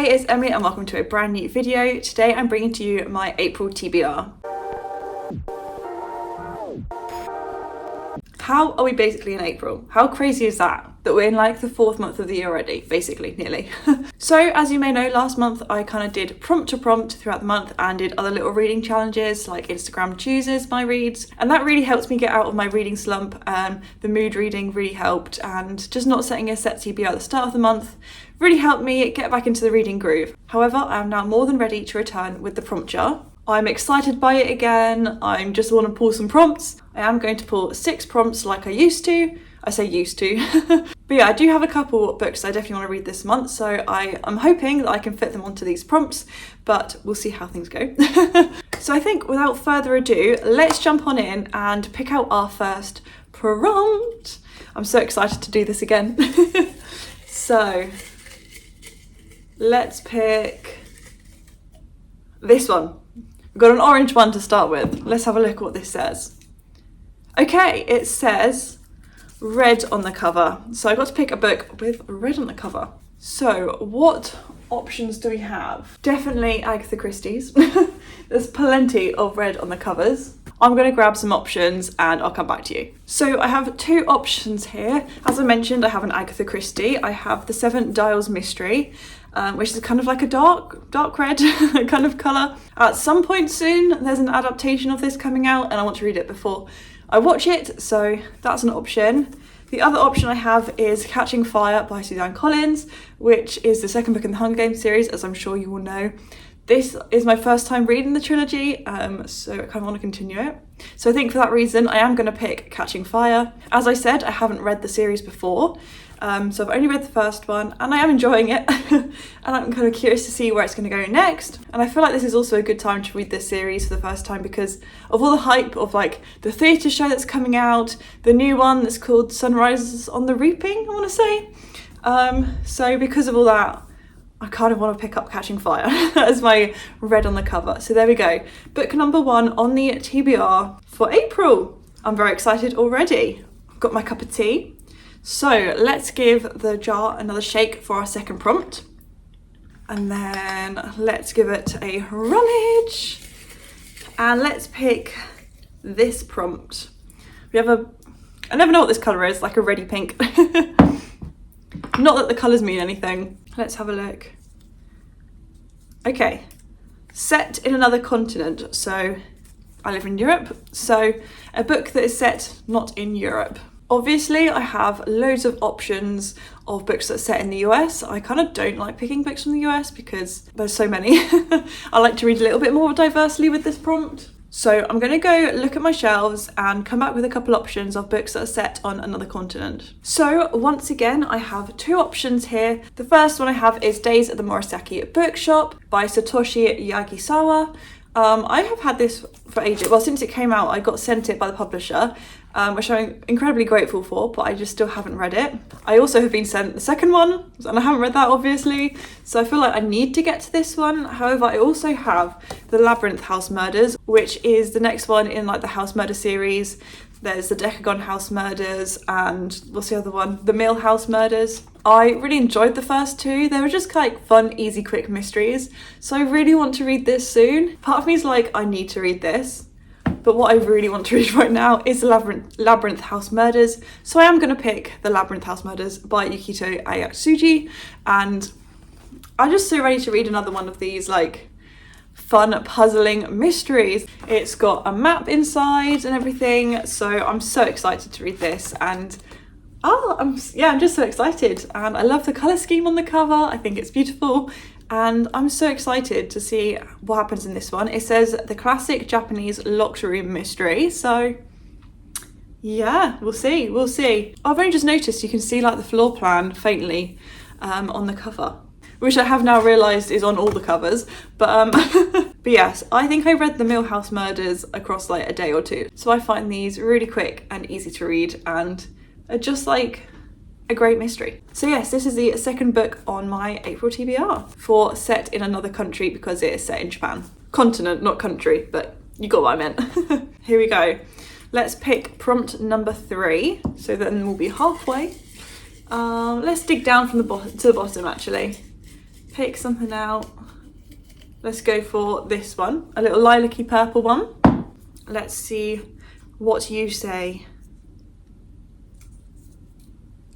it's Emily and welcome to a brand new video. Today I'm bringing to you my April TBR. How are we basically in April? How crazy is that? That we're in like the 4th month of the year already, basically, nearly. So as you may know, last month I kind of did prompt to prompt throughout the month and did other little reading challenges like Instagram chooses my reads. And that really helped me get out of my reading slump. The mood reading really helped, and just not setting a set TBR at the start of the month really helped me get back into the reading groove. However, I am now more than ready to return with the prompt jar. I'm excited by it again. I'm just want to pull some prompts. I am going to pull 6 prompts like I used to. I say used to. But yeah, I do have a couple books I definitely want to read this month, so I'm hoping that I can fit them onto these prompts, but we'll see how things go. So I think without further ado, let's jump on in and pick out our first prompt. I'm so excited to do this again. So let's pick this one. We've got an orange one to start with. Let's have a look at what this says. Okay, it says red on the cover. So I got to pick a book with red on the cover. So what options do we have? Definitely Agatha Christie's. There's plenty of red on the covers. I'm going to grab some options and I'll come back to you. So I have 2 options here. As I mentioned, I have an Agatha Christie. I have the 7 Dials Mystery, which is kind of like a dark red kind of colour. At some point soon, there's an adaptation of this coming out and I want to read it before I watch it, so that's an option. The other option I have is Catching Fire by Suzanne Collins, which is the second book in the Hunger Games series, as I'm sure you all know. This is my first time reading the trilogy, so I kind of want to continue it. So I think for that reason, I am going to pick Catching Fire. As I said, I haven't read the series before, so I've only read the first one and I am enjoying it. And I'm kind of curious to see where it's going to go next. And I feel like this is also a good time to read this series for the first time because of all the hype of like the theatre show that's coming out, the new one that's called Sunrise on the Reaping, I want to say. So because of all that, I kind of want to pick up Catching Fire as my red on the cover. So there we go. Book number 1 on the TBR for April. I'm very excited already. I've got my cup of tea. So let's give the jar another shake for our second prompt. And then let's give it a rummage. And let's pick this prompt. We have I never know what this colour is, like a reddy pink. Not that the colours mean anything. Let's have a look. Okay, set in another continent. So I live in Europe. So a book that is set not in Europe. Obviously, I have loads of options of books that are set in the US. I kind of don't like picking books from the US because there's so many. I like to read a little bit more diversely with this prompt. So I'm going to go look at my shelves and come back with a couple options of books that are set on another continent. So once again, I have 2 options here. The first one I have is Days at the Morisaki Bookshop by Satoshi Yagisawa. I have had this for ages. Well, since it came out, I got sent it by the publisher, which I'm incredibly grateful for, but I just still haven't read it. I also have been sent the second one, and I haven't read that, obviously, so I feel like I need to get to this one. However, I also have The Labyrinth House Murders, which is the next one in like the House Murder series. There's the Decagon House Murders and what's the other one? The Mill House Murders. I really enjoyed the first 2. They were just like fun, easy, quick mysteries. So I really want to read this soon. Part of me is like, I need to read this. But what I really want to read right now is The Labyrinth House Murders. So I am going to pick The Labyrinth House Murders by Yukito Ayatsuji. And I'm just so ready to read another one of these like fun puzzling mysteries. It's got a map inside and everything, so I'm so excited to read this. And I'm just so excited, and I love the colour scheme on the cover. I think it's beautiful and I'm so excited to see what happens in this one. It says the classic Japanese locked room mystery, so yeah, we'll see. I've only just noticed you can see like the floor plan faintly on the cover, which I have now realised is on all the covers, but but yes, I think I read the Mill House Murders across like a day or 2, so I find these really quick and easy to read and are just like a great mystery. So yes, this is the second book on my April TBR for set in another country because it is set in Japan. Continent, not country, but you got what I meant. Here we go. Let's pick prompt number 3, so then we'll be halfway. Let's dig down from the bottom to the bottom actually. pick something out. Let's go for this one, a little lilac-y purple one. Let's see what you say.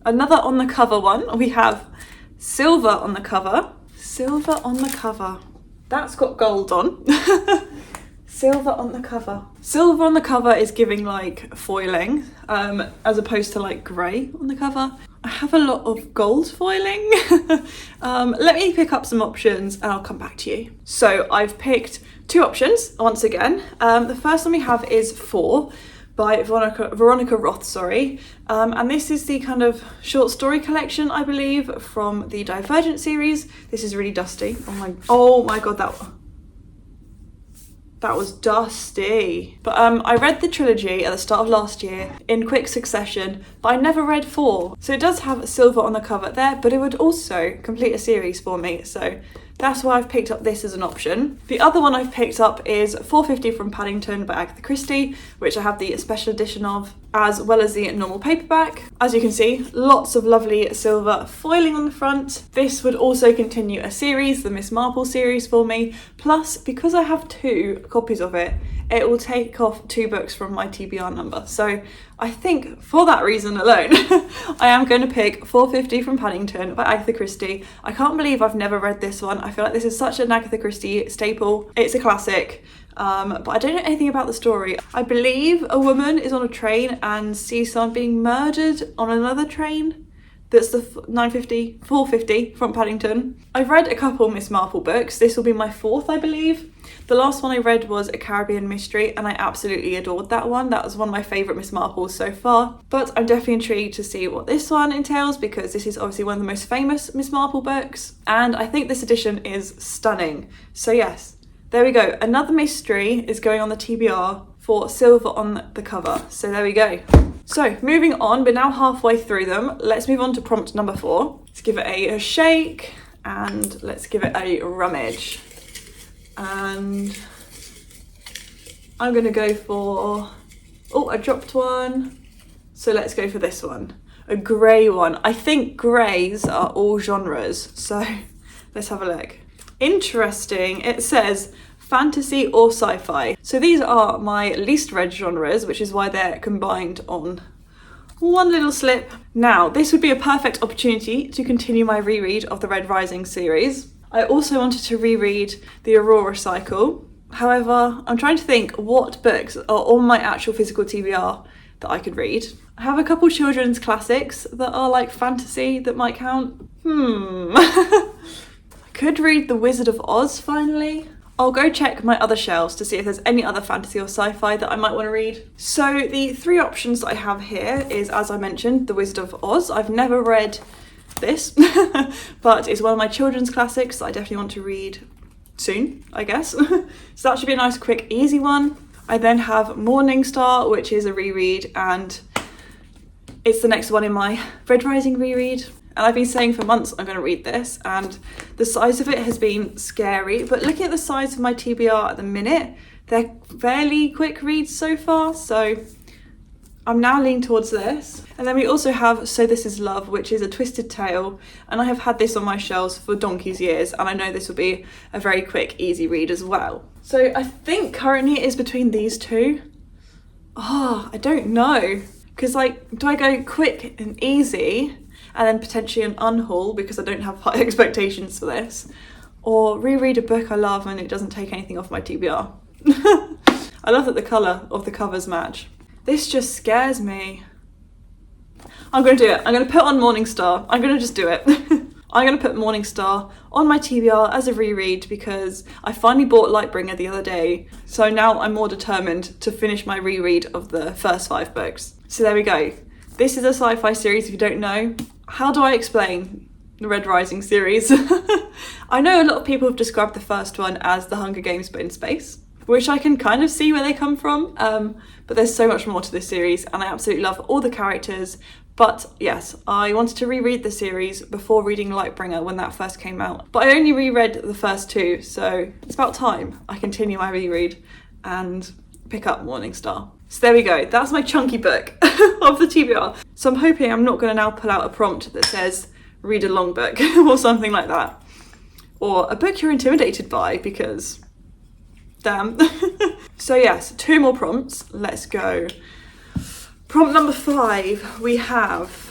Another on the cover one. We have silver on the cover. Silver on the cover. That's got gold on. Silver on the cover. Silver on the cover is giving like foiling, as opposed to like grey on the cover. I have a lot of gold foiling. Let me pick up some options and I'll come back to you. So I've picked two options once again. The first one we have is 4 by Veronica Roth, and this is the kind of short story collection, I believe, from the Divergent series. This is really dusty. Oh my god, that was dusty. But I read the trilogy at the start of last year in quick succession, but I never read 4. So it does have silver on the cover there, but it would also complete a series for me. So that's why I've picked up this as an option. The other one I've picked up is 450 from Paddington by Agatha Christie, which I have the special edition of, as well as the normal paperback. As you can see, lots of lovely silver foiling on the front. This would also continue a series, the Miss Marple series for me. Plus, because I have 2 copies of it, it will take off 2 books from my TBR number. So I think for that reason alone, I am going to pick 450 from Paddington by Agatha Christie. I can't believe I've never read this one. I feel like this is such an Agatha Christie staple. It's a classic, but I don't know anything about the story. I believe a woman is on a train and sees someone being murdered on another train. That's the 450 from Paddington. I've read a couple Miss Marple books. This will be my 4th, I believe. The last one I read was A Caribbean Mystery, and I absolutely adored that one. That was one of my favourite Miss Marples so far. But I'm definitely intrigued to see what this one entails, because this is obviously one of the most famous Miss Marple books, and I think this edition is stunning. So yes, there we go. Another mystery is going on the TBR for silver on the cover. So there we go. So moving on, we're now halfway through them. Let's move on to prompt number 4. Let's give it a shake and let's give it a rummage. And I'm gonna go for, oh, I dropped one. So let's go for this one, a grey one. I think greys are all genres. So let's have a look. Interesting, it says fantasy or sci-fi. So these are my least read genres, which is why they're combined on one little slip. Now, this would be a perfect opportunity to continue my reread of the Red Rising series. I also wanted to reread the Aurora cycle. However, I'm trying to think what books are on my actual physical TBR that I could read. I have a couple children's classics that are like fantasy that might count. I could read The Wizard of Oz finally. I'll go check my other shelves to see if there's any other fantasy or sci-fi that I might want to read. So the 3 options that I have here is, as I mentioned, The Wizard of Oz. I've never read this, but it's one of my children's classics that I definitely want to read soon, I guess. So that should be a nice, quick, easy one. I then have Morning Star, which is a reread, and it's the next one in my Red Rising reread. And I've been saying for months I'm going to read this, and the size of it has been scary, but looking at the size of my TBR at the minute, they're fairly quick reads so far, so I'm now leaning towards this. And then we also have So This Is Love, which is a twisted tale, and I have had this on my shelves for donkey's years, and I know this will be a very quick, easy read as well. So I think currently it is between these 2. I don't know, because like, do I go quick and easy and then potentially an unhaul because I don't have high expectations for this, or reread a book I love and it doesn't take anything off my TBR? I love that the colour of the covers match. This just scares me. I'm going to do it. I'm going to put on Morning Star. I'm going to just do it. I'm going to put Morning Star on my TBR as a reread because I finally bought Lightbringer the other day. So now I'm more determined to finish my reread of the first 5 books. So there we go. This is a sci-fi series, if you don't know. How do I explain the Red Rising series? I know a lot of people have described the first one as the Hunger Games but in space, which I can kind of see where they come from, but there's so much more to this series and I absolutely love all the characters. But yes, I wanted to reread the series before reading Lightbringer when that first came out, but I only reread the first 2, so it's about time I continue my reread and pick up Morning Star. So there we go, that's my chunky book of the TBR. So I'm hoping I'm not going to now pull out a prompt that says read a long book or something like that. or a book you're intimidated by, because damn. So yes, 2 more prompts. Let's go. Prompt number 5, we have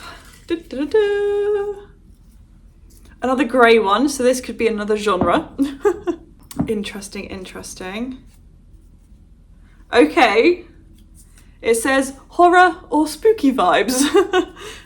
another grey one, so this could be another genre. Interesting. Okay, it says horror or spooky vibes.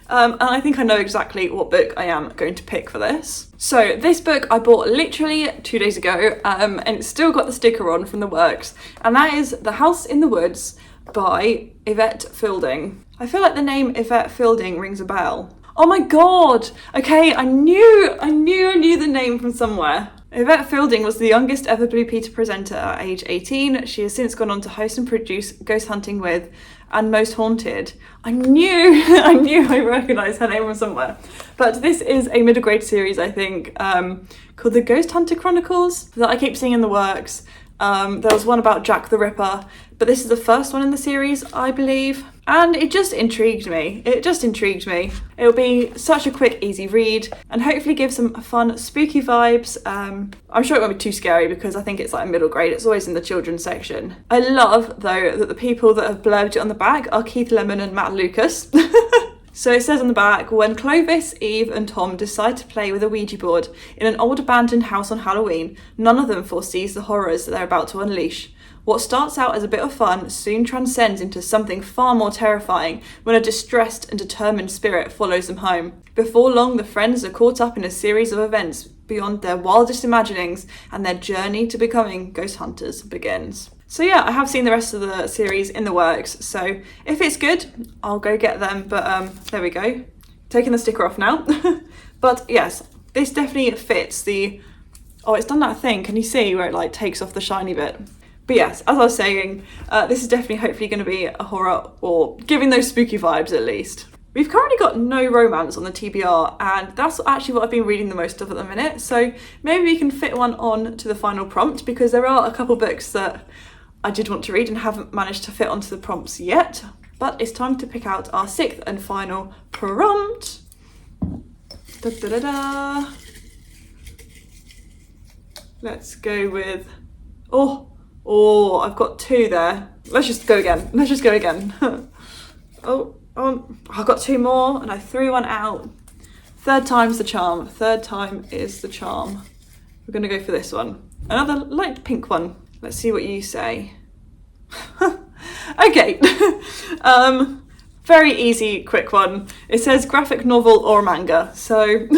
And I think I know exactly what book I am going to pick for this. So this book I bought literally 2 days ago, and it's still got the sticker on from the works, and that is The House in the Woods by Yvette Fielding. I feel like the name Yvette Fielding rings a bell. Oh my god! Okay, I knew the name from somewhere. Yvette Fielding was the youngest ever Blue Peter presenter at age 18. She has since gone on to host and produce Ghost Hunting With and Most Haunted. I knew I recognised her name from somewhere. But this is a middle grade series, I think, called The Ghost Hunter Chronicles, that I keep seeing in the works. There was one about Jack the Ripper, but this is the first one in the series, I believe. And it just intrigued me. It'll be such a quick, easy read and hopefully give some fun, spooky vibes. I'm sure it won't be too scary because I think it's like a middle grade. It's always in the children's section. I love, though, that the people that have blurbed it on the back are Keith Lemon and Matt Lucas. So it says on the back, when Clovis, Eve and Tom decide to play with a Ouija board in an old abandoned house on Halloween, none of them foresees the horrors that they're about to unleash. What starts out as a bit of fun soon transcends into something far more terrifying when a distressed and determined spirit follows them home. Before long, the friends are caught up in a series of events beyond their wildest imaginings, and their journey to becoming ghost hunters begins. So yeah, I have seen the rest of the series in the works, so if it's good, I'll go get them, but there we go. Taking the sticker off now. But yes, this definitely fits the... Oh, it's done that thing, can you see where it like takes off the shiny bit? But yes, as I was saying, this is definitely hopefully going to be a horror, or giving those spooky vibes at least. We've currently got no romance on the TBR, and that's actually what I've been reading the most of at the minute, so maybe we can fit one on to the final prompt, because there are a couple books that I did want to read and haven't managed to fit onto the prompts yet. But it's time to pick out our 6th and final prompt. Da, da, da, da. Let's go with... Oh, I've got 2 there. Let's just go again. Oh, I've got 2 more and I threw one out. 3rd time's the charm. 3rd time is the charm. We're gonna go for this one. Another light pink one. Let's see what you say. Okay. Very easy, quick one. It says graphic novel or manga. So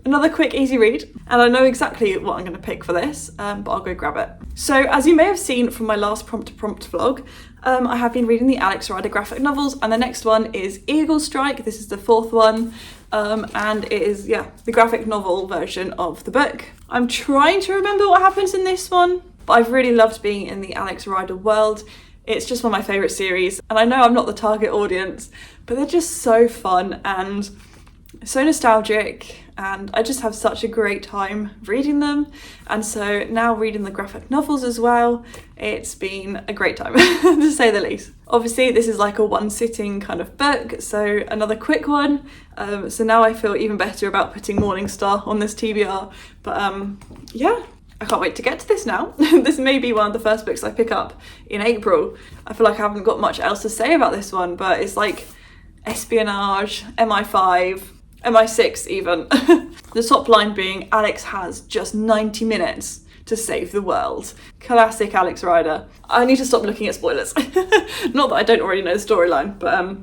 another quick, easy read, and I know exactly what I'm going to pick for this, but I'll go grab it. So, as you may have seen from my last prompt to prompt vlog, I have been reading the Alex Rider graphic novels, and the next one is Eagle Strike. This is the 4th one, and it is, the graphic novel version of the book. I'm trying to remember what happens in this one, but I've really loved being in the Alex Rider world. It's just one of my favourite series, and I know I'm not the target audience, but they're just so fun and so nostalgic, and I just have such a great time reading them. And so now reading the graphic novels as well, it's been a great time to say the least. Obviously this is like a one sitting kind of book, so another quick one. So now I feel even better about putting Morningstar on this TBR, but yeah, I can't wait to get to this now. This may be one of the first books I pick up in April. I feel like I haven't got much else to say about this one, but it's like espionage, MI5, MI6 even. The top line being, Alex has just 90 minutes to save the world. Classic Alex Rider. I need to stop looking at spoilers. Not that I don't already know the storyline, but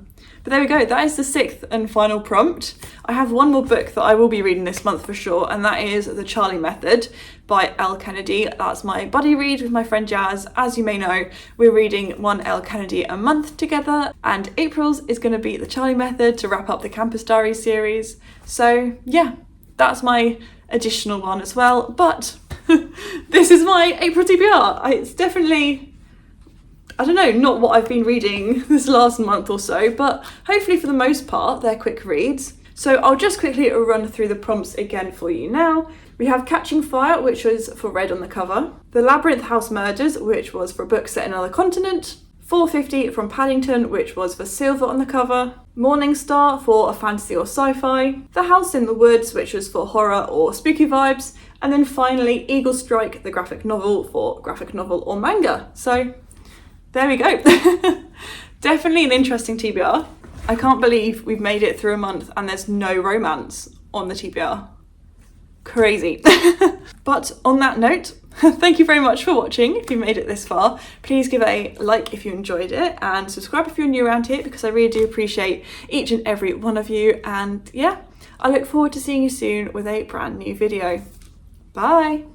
there we go. That is the 6th and final prompt. I have one more book that I will be reading this month for sure, and that is The Charlie Method by Elle Kennedy. That's my buddy read with my friend Jazz. As you may know, we're reading one Elle Kennedy a month together, and April's is going to be The Charlie Method to wrap up the Campus Diaries series. So yeah, that's my additional one as well, but this is my April TBR. It's definitely, I don't know, not what I've been reading this last month or so, but hopefully for the most part, they're quick reads. So I'll just quickly run through the prompts again for you now. We have Catching Fire, which was for red on the cover. The Labyrinth House Murders, which was for a book set in another continent. 450 from Paddington, which was for silver on the cover, Morningstar for a fantasy or sci-fi, The House in the Woods, which was for horror or spooky vibes, and then finally Eagle Strike, the graphic novel, for graphic novel or manga. So there we go. Definitely an interesting TBR. I can't believe we've made it through a month and there's no romance on the TBR. Crazy. But on that note, thank you very much for watching. If you made it this far, please give it a like if you enjoyed it, and subscribe if you're new around here, because I really do appreciate each and every one of you. And yeah, I look forward to seeing you soon with a brand new video. Bye.